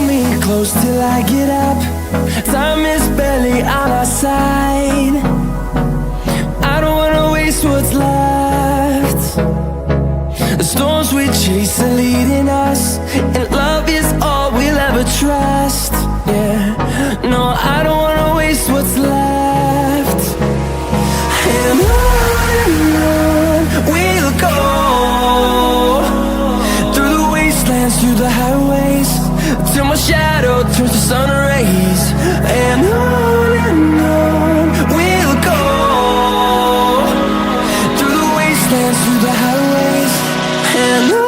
me close till I get up. Time is barely on our side. I don't wanna waste what's left. The storms we chase are leading us, and love is all we'll ever trust. Yeah, no, I don't wanna waste what's left. And on we'll go, through the wastelands, through the highways, till my shadow turns to sun rays. And on we'll go, through the wastelands, through the highways, and on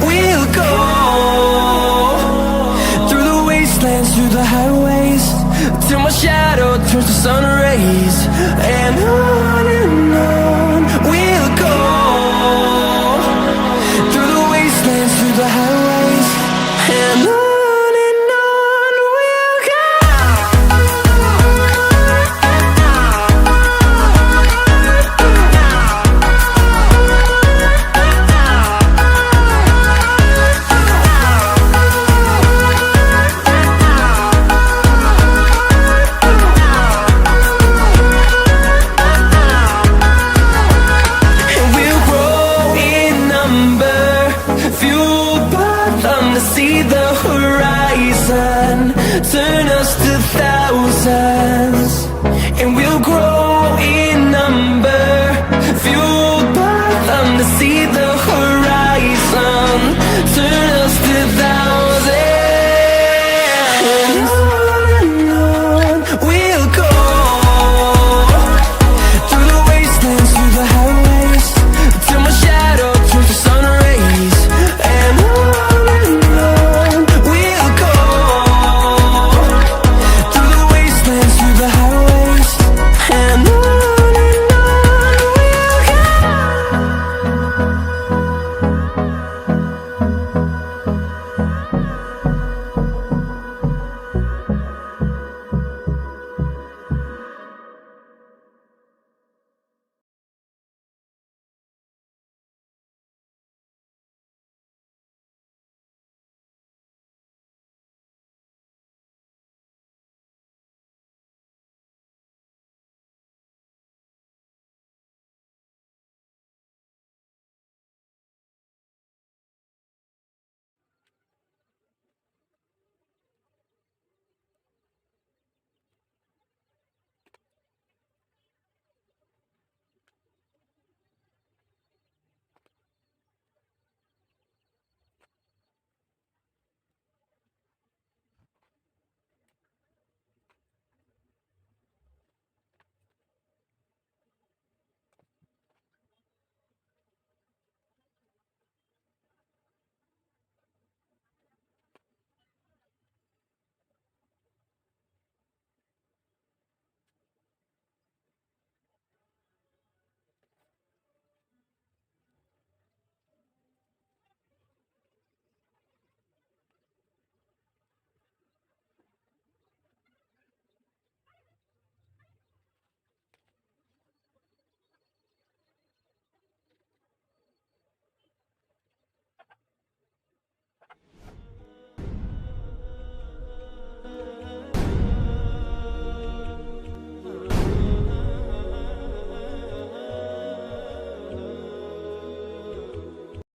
we'll go. Through the highways, till my shadow turns to sun